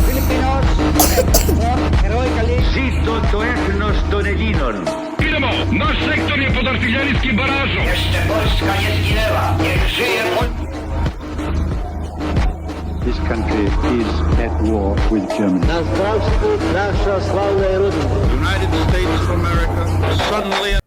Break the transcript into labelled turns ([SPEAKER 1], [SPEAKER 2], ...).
[SPEAKER 1] Filipinos fought heroically.
[SPEAKER 2] Zito to ethnos to Nedinon.
[SPEAKER 3] Wiadomo, nasz sektor je pod artyleryjskim barażem.
[SPEAKER 4] Jeszcze Polska nie zginęła. Niech żyje Polska.
[SPEAKER 5] This country is at war with Germany.
[SPEAKER 1] Na zdrawstwie nasza sławna Родина.
[SPEAKER 2] United States of America suddenly